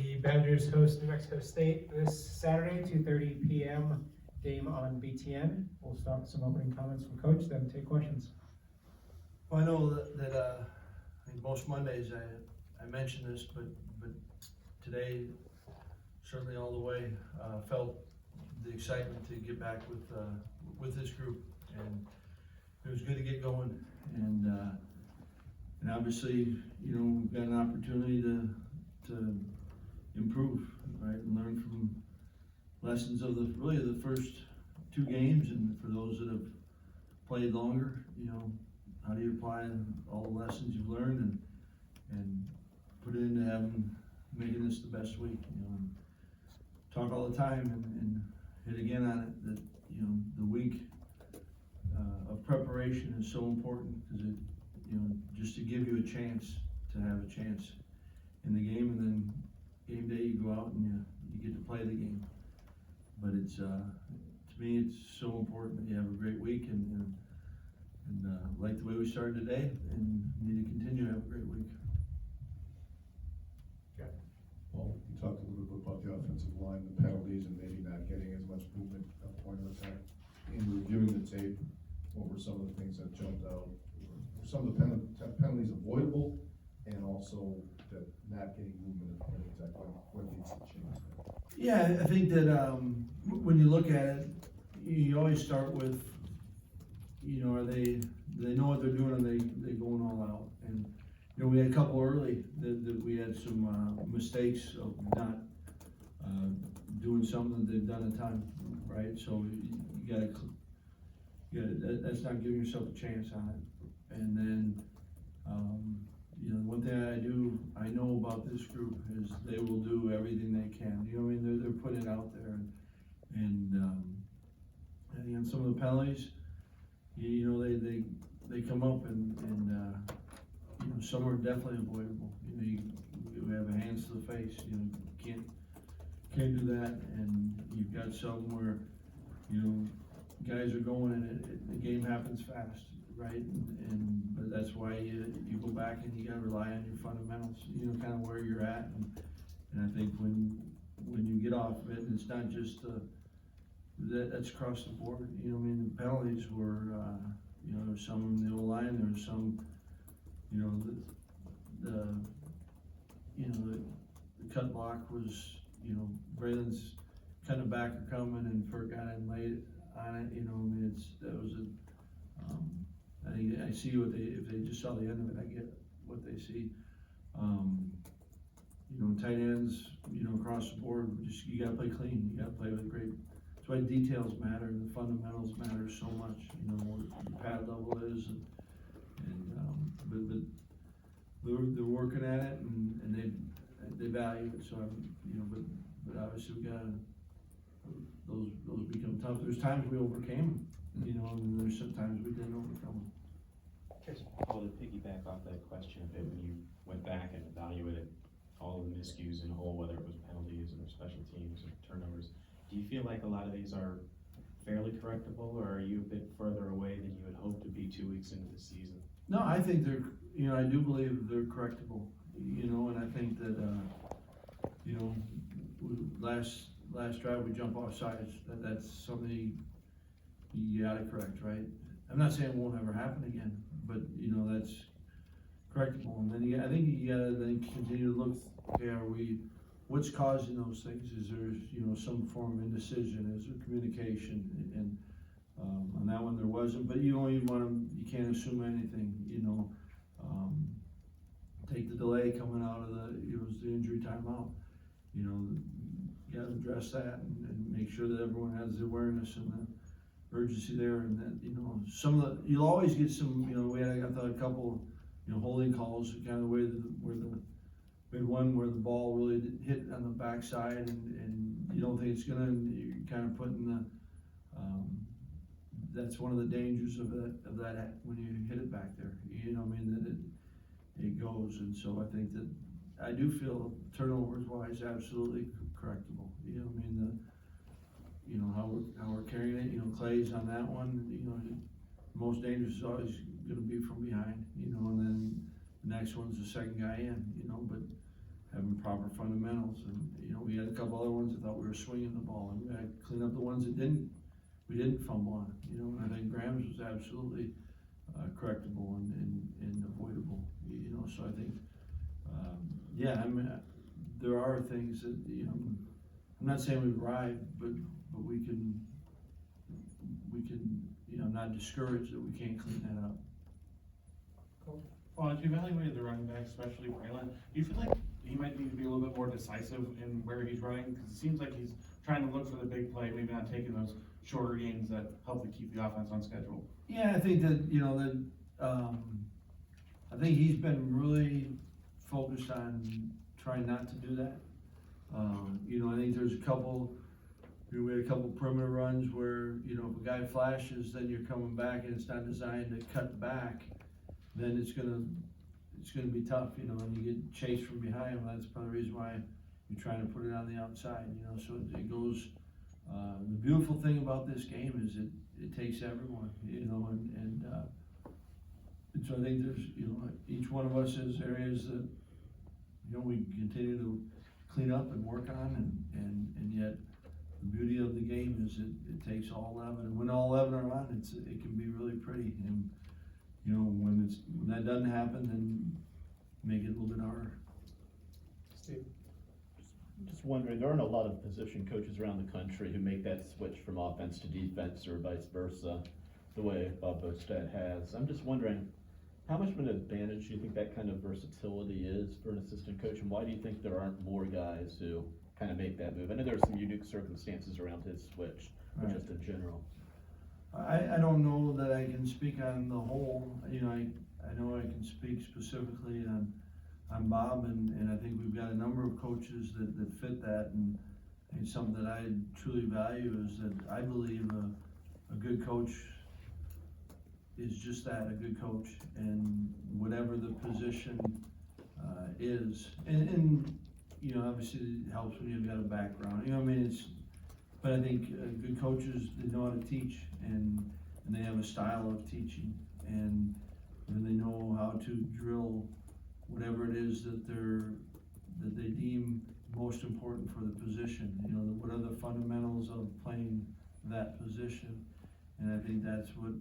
The Badgers host New Mexico State this Saturday, 2:30 p.m. game on BTN. We'll start with some opening comments from Coach, then take questions. Well, I know that I think most Mondays I mention this, but today, certainly all the way, felt the excitement to get back with this group, and it was good to get going. And obviously, you know, we've got an opportunity to improve, right, and learn from lessons of really the first two games, and for those that have played longer, you know, how do you apply all the lessons you've learned and put it into making this the best week, you know, and talk all the time and hit again on it that, you know, the week of preparation is so important, because it, you know, just to give you a chance to have a chance in the game, and then game day you go out and you get to play the game. But it's to me it's so important that you have a great week, and like the way we started today, and need to continue to have a great week. Yeah. Well, you talked a little bit about the offensive line, the penalties, and maybe not getting as much movement at point of attack. In reviewing the tape, what were some of the things that jumped out? Were some of the penalties avoidable, and also that not getting movement at point of attack? What needs to change there? Yeah, I think that when you look at it, you always start with, you know, do they know what they're doing, and they going all out? And you know, we had a couple early that we had some mistakes of not doing something that they've done a ton, right? So you gotta that's not giving yourself a chance on it. And then you know, one thing I know about this group is they will do everything they can. You know what I mean? They're putting it out there, and you know, some of the penalties, you know, they come up, and you know, some are definitely avoidable. You know, you have a hands to the face. You know, you can't do that, and you've got some where, you know, guys are going, and the game happens fast, right? But that's why you go back and you gotta rely on your fundamentals. You know, kind of where you're at, and I think when you get off of it, and it's not just that's across the board. You know, I mean, the penalties were, you know, there's some in the old line, there's some, you know, the cut block was, you know, Braylon's kind of back are coming, and Ferg got in late on it. You know, I mean, that was a. I see if they just saw the end of it, I get what they see. You know, tight ends, you know, across the board, you gotta play clean. You gotta play with great. That's why details matter, and the fundamentals matter so much. You know, what the pad level is, but they're working at it, and they value it. So you know, but obviously we got those become tough. There's times we overcame them, you know, and there's sometimes we didn't overcome them. Paul, to piggyback off that question a bit, when you went back and evaluated all of the miscues in whole, whether it was penalties or special teams or turnovers, do you feel like a lot of these are fairly correctable, or are you a bit further away than you had hoped to be 2 weeks into the season? No, I think you know, I do believe they're correctable, you know, and I think that, you know, last drive we jump off sides, that's something you gotta correct, right? I'm not saying it won't ever happen again, but you know, that's correctable. And then I think you gotta then continue to look, okay, what's causing those things? Is there, you know, some form of indecision? Is there communication? And on that one there wasn't, but you don't even you can't assume anything, you know. Take the delay coming out of it was the injury timeout. You know, you gotta address that and make sure that everyone has the awareness and the urgency there, and that, you know, you'll always get some, you know, I thought a couple, you know, holding calls, kind of the way we had one where the ball really hit on the backside, and you don't think it's gonna, and you're kind of putting the, that's one of the dangers of that when you hit it back there, you know what I mean, that it goes. And so I think that I do feel turnovers wise absolutely correctable, you know what I mean, you know, how we're carrying it, you know, Clay's on that one, you know, the most dangerous is always gonna be from behind, you know, and then the next one's the second guy in, you know, but having proper fundamentals, and, you know, we had a couple other ones that thought we were swinging the ball, and we had to clean up the ones that we didn't fumble on, you know, and I think Graham's was absolutely, correctable and avoidable, you know, so I think, yeah, I mean, there are things that, you know, I'm not saying we've arrived, but we can, you know, I'm not discouraged that we can't clean that up. Well, as you evaluated the running back, especially Braylon, do you feel like he might need to be a little bit more decisive in where he's running? Because it seems like he's trying to look for the big play, maybe not taking those shorter gains that hopefully keep the offense on schedule. Yeah, I think that, you know, that, I think he's been really focused on trying not to do that. You know, I think there's a couple, you know, we had a couple perimeter runs where, you know, if a guy flashes, then you're coming back and it's not designed to cut back, then it's gonna be tough, you know, and you get chased from behind him. That's part of the reason why you're trying to put it on the outside, you know, so it goes, the beautiful thing about this game is it takes everyone, you know, and so I think there's, you know, each one of us has areas that, you know, we continue to clean up and work on, and yet the beauty of the game is it takes all 11, and when all 11 are on, it can be really pretty, and, you know, when that doesn't happen, then make it a little bit harder. Steve? Just wondering, there aren't a lot of position coaches around the country who make that switch from offense to defense or vice versa, the way Bob Bostad has. I'm just wondering, how much of an advantage do you think that kind of versatility is for an assistant coach, and why do you think there aren't more guys who kind of make that move? I know there's some unique circumstances around his switch, but Right. just in general. I don't know that I can speak on the whole, you know, I know I can speak specifically on Bob, and I think we've got a number of coaches that fit that, and something that I truly value is that I believe a good coach is just that, a good coach, and whatever the position is, and you know, obviously it helps when you've got a background, you know, I mean, but I think good coaches, they know how to teach, and they have a style of teaching, and they know how to drill whatever it is that they deem most important for the position, you know, what are the fundamentals of playing that position, and I think that's what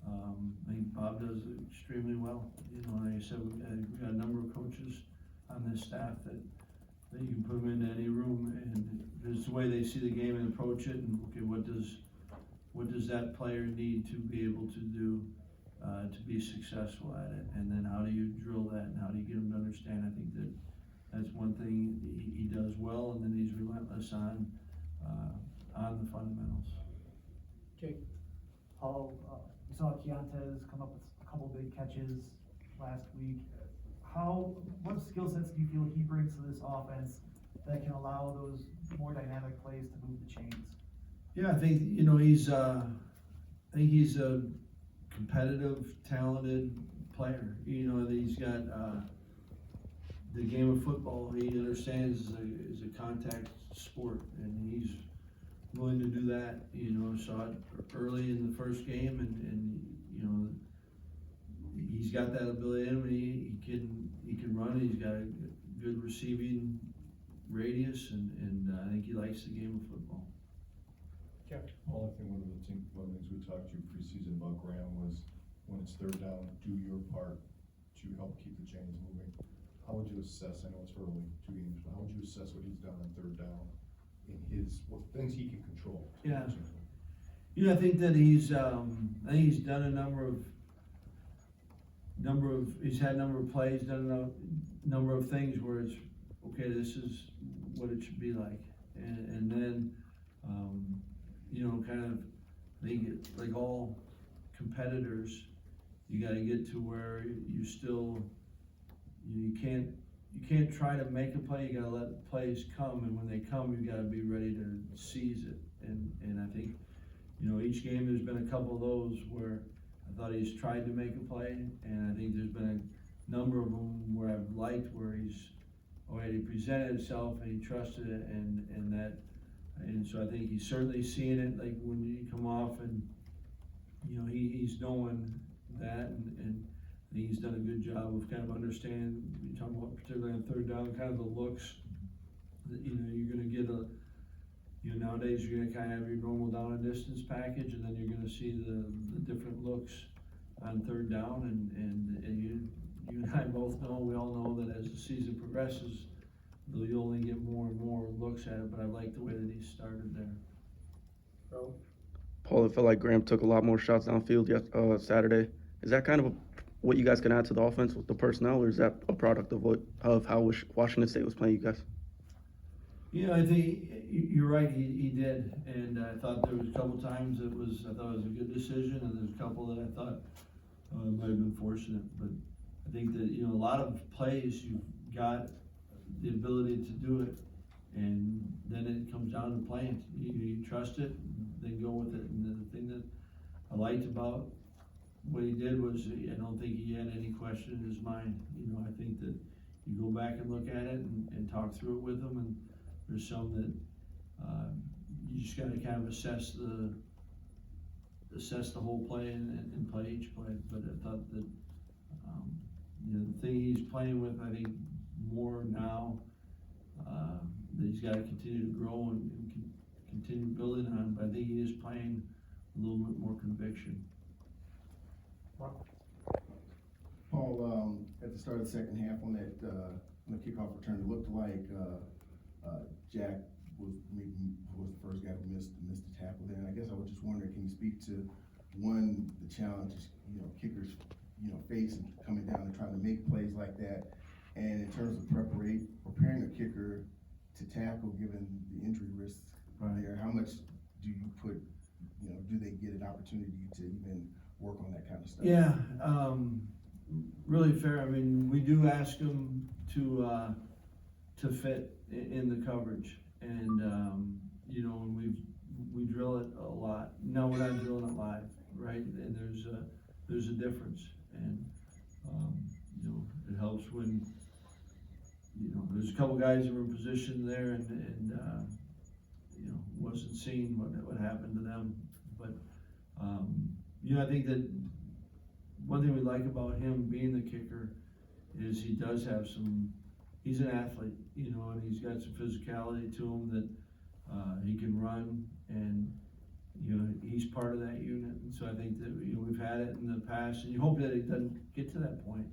I think Bob does extremely well. You know, like I said, we got a number of coaches on this staff that you can put them into any room, and there's the way they see the game and approach it, and okay, what does that player need to be able to do to be successful at it, and then how do you drill that, and how do you get them to understand? I think that's one thing he does well, and then he's relentless on the fundamentals. Jake? Paul, we saw Keontae come up with a couple big catches last week. What skill sets do you feel he brings to this offense that can allow those more dynamic plays to move the chains? Yeah, I think, you know, he's a competitive, talented player. You know, he's got the game of football. He understands is a contact sport, and he's willing to do that. You know, saw it early in the first game, and you know, he's got that ability in him. He can run. He's got a good receiving radius, and I think he likes the game of football. Jeff? Well, I think one of the things we talked to preseason about Graham was when it's third down, do your part to help keep the chains moving. How would you assess, I know it's early, 2 games, but how would you assess what he's done on third down in what things he can control? Yeah. Yeah, I think that he's done a he's had a number of plays, done a number of things where it's, okay, this is what it should be like. And then, you know, kind of, they get, like all competitors, you gotta get to where you can't try to make a play, you gotta let plays come, and when they come, you gotta be ready to seize it. And I think, you know, each game there's been a couple of those where I thought he's tried to make a play, and I think there's been a number of them where I've liked where he's already presented himself and he trusted it, and so I think he's certainly seeing it, like when you come off and, you know, he's knowing that, and I think he's done a good job of kind of understanding, you're talking about particularly on third down, kind of the looks that, you know, you're gonna get nowadays you're gonna kind of have your normal down and distance package, and then you're gonna see the different looks on third down, and you and I both know, we all know that as the season progresses, you'll only get more and more looks at it, but I like the way that he started there. Bro, Paul, it felt like Graham took a lot more shots downfield Saturday. Is that kind of what you guys can add to the offense with the personnel, or is that a product of how Washington State was playing you guys? Yeah, I think you're right, he did, and I thought there was a couple times I thought it was a good decision, and there's a couple that I thought might have been fortunate, but I think that, you know, a lot of plays, you've got the ability to do it, and then it comes down to playing. You trust it, then go with it, and the thing that I liked about what he did was, I don't think he had any question in his mind. You know, I think that you go back and look at it and talk through it with him, and there's some that you just gotta kind of assess the whole play and play each play. But I thought that, you know, the thing he's playing with, I think more now, that he's gotta continue to grow and continue building on, but I think he is playing a little bit more conviction. Paul, at the start of the second half on that, on the kickoff return, it looked like, Jack was the first guy who missed the tackle there. And I guess I was just wondering, can you speak to, one, the challenges, you know, kickers, you know, face and coming down and trying to make plays like that? And in terms of preparing a kicker to tackle, given the injury risks there, how much do you put, you know, do they get an opportunity to even work on that kind of stuff? Yeah, really fair. I mean, we do ask them to fit in the coverage, and you know, we drill it a lot. No, we're not drilling it live, right? And there's a difference, and you know, it helps when, you know, there's a couple guys that were in position there, and you know, wasn't seeing what happened to them, but you know, I think that one thing we like about him being the kicker is he does have he's an athlete, you know, and he's got some physicality to him that he can run, and you know, he's part of that unit. And so I think that, you know, we've had it in the past, and you hope that it doesn't get to that point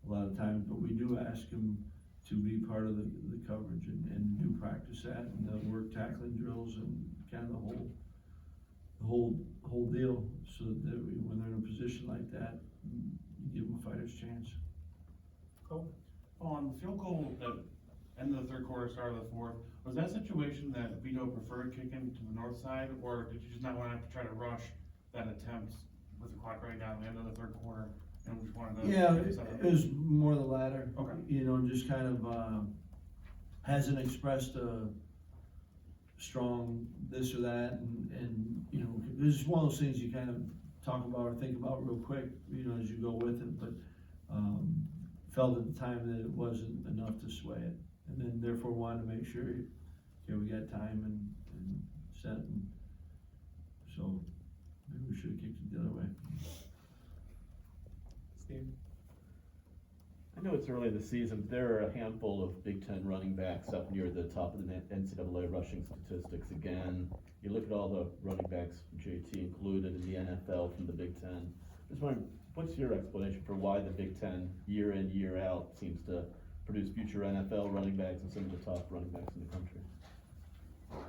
a lot of times, but we do ask him to be part of the coverage and do practice that, and work tackling drills and kind of the whole deal, so that when they're in a position like that, you give them a fighter's chance. Cool. On the field goal at end of the third quarter, start of the fourth, was that situation that Vito preferred kicking to the north side, or did you just not want to have to try to rush that attempt with the clock running down at the end of the third quarter, and we just wanted to? Yeah, it was more the latter. Okay. You know, just kind of hasn't expressed a strong this or that, and you know, this is one of those things you kind of talk about or think about real quick, you know, as you go with it, but felt at the time that it wasn't enough to sway it, and then therefore wanted to make sure, okay, we got time and set, and so maybe we should have kicked it the other way. Steve? I know it's early in the season, but there are a handful of Big Ten running backs up near the top of the NCAA rushing statistics again. You look at all the running backs, JT included, in the NFL from the Big Ten. Just wondering, what's your explanation for why the Big Ten, year in, year out, seems to produce future NFL running backs and some of the top running backs in the country?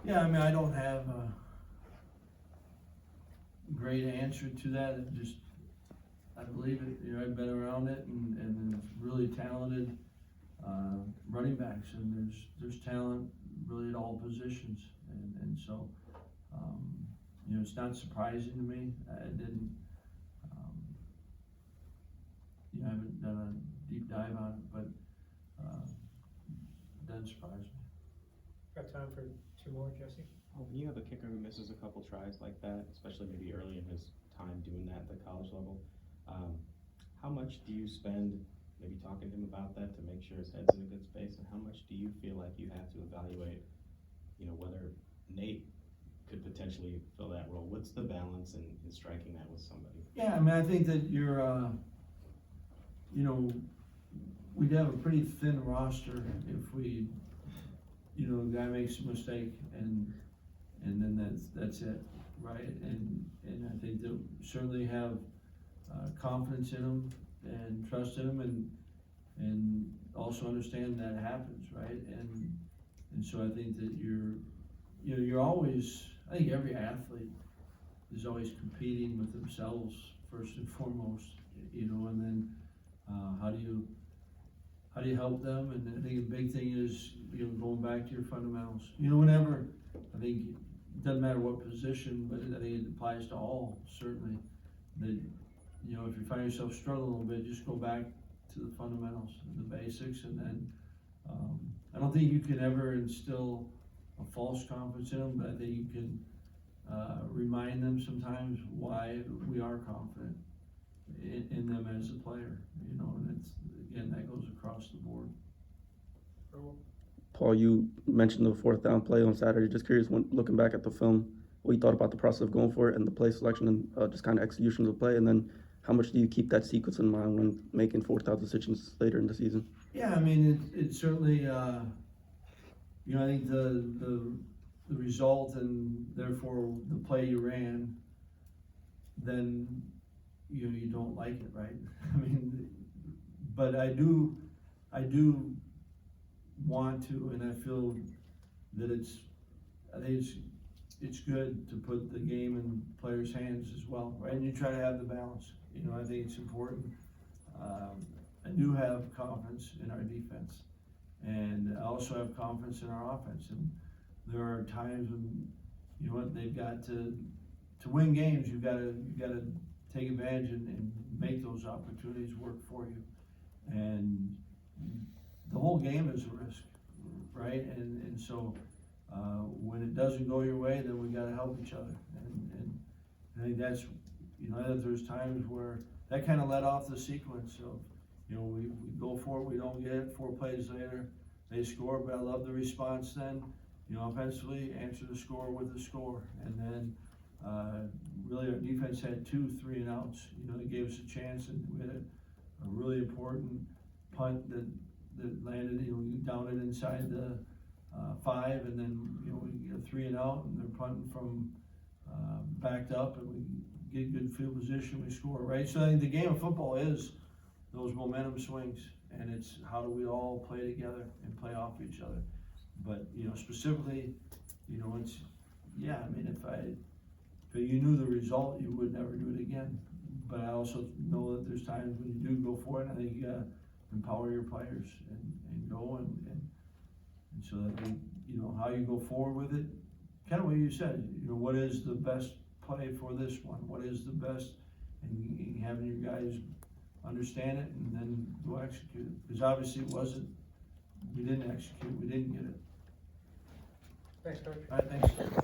Yeah, I mean, I don't have a great answer to that. It just, I believe it. You know, I've been around it, and it's really talented running backs, and there's talent really at all positions, and so you know, it's not surprising to me. I didn't, you know, I haven't done a deep dive on it, but it doesn't surprise me. Got time for two more, Jesse? When you have a kicker who misses a couple tries like that, especially maybe early in his time doing that at the college level, how much do you spend maybe talking to him about that to make sure his head's in a good space, and how much do you feel like you have to evaluate, you know, whether Nate could potentially fill that role? What's the balance in striking that with somebody? Yeah, I mean, I think that you know, we'd have a pretty thin roster if we, you know, the guy makes a mistake and then that's it, right? And I think they'll certainly have confidence in him and trust in him and also understand that happens, right? And so I think that you're always, I think every athlete is always competing with themselves first and foremost, you know, and then how do you help them? And I think a big thing is, you know, going back to your fundamentals. You know, whenever, I think, it doesn't matter what position, but I think it applies to all, certainly, that, you know, if you find yourself struggling a little bit, just go back to the fundamentals, the basics, and then, I don't think you can ever instill a false confidence in them, but I think you can remind them sometimes why we are confident in them as a player, you know, and it's, again, that goes across the board. Paul, you mentioned the fourth down play on Saturday. Just curious, when looking back at the film, what you thought about the process of going for it and the play selection and just kind of execution of the play, and then how much do you keep that sequence in mind when making fourth down decisions later in the season? Yeah, I mean, it certainly, you know, I think the result and therefore the play you ran, then, you know, you don't like it, right? I mean, but I do want to, and I feel that I think it's good to put the game in players' hands as well, right? And you try to have the balance, you know, I think it's important. I do have confidence in our defense, and I also have confidence in our offense, and there are times when, you know what, they've got to win games, you've got to take advantage and make those opportunities work for you. And the whole game is a risk, right? And so when it doesn't go your way, then we got to help each other. And I think that's, you know, there's times where that kind of let off the sequence of, you know, we go for it, we don't get it, 4 plays later, they score, but I love the response then, you know, offensively, answer the score with a score. And then really our defense had 2 3-and-outs, you know, that gave us a chance, and we had a really important punt that landed, you know, we downed it inside the 5, and then, you know, we get a 3-and-out, and they're punting from backed up, and we get good field position, we score, right? So I think the game of football is those momentum swings, and it's how do we all play together and play off each other. But, you know, specifically, you know, it's, yeah, I mean, if you knew the result, you would never do it again. But I also know that there's times when you do go for it, and I think you gotta empower your players and go and so that they, you know, how you go forward with it, kind of what you said, you know, what is the best play for this one? What is the best, and having your guys understand it and then go execute it. Because obviously we didn't execute, we didn't get it. Thanks, Coach. All right, thanks.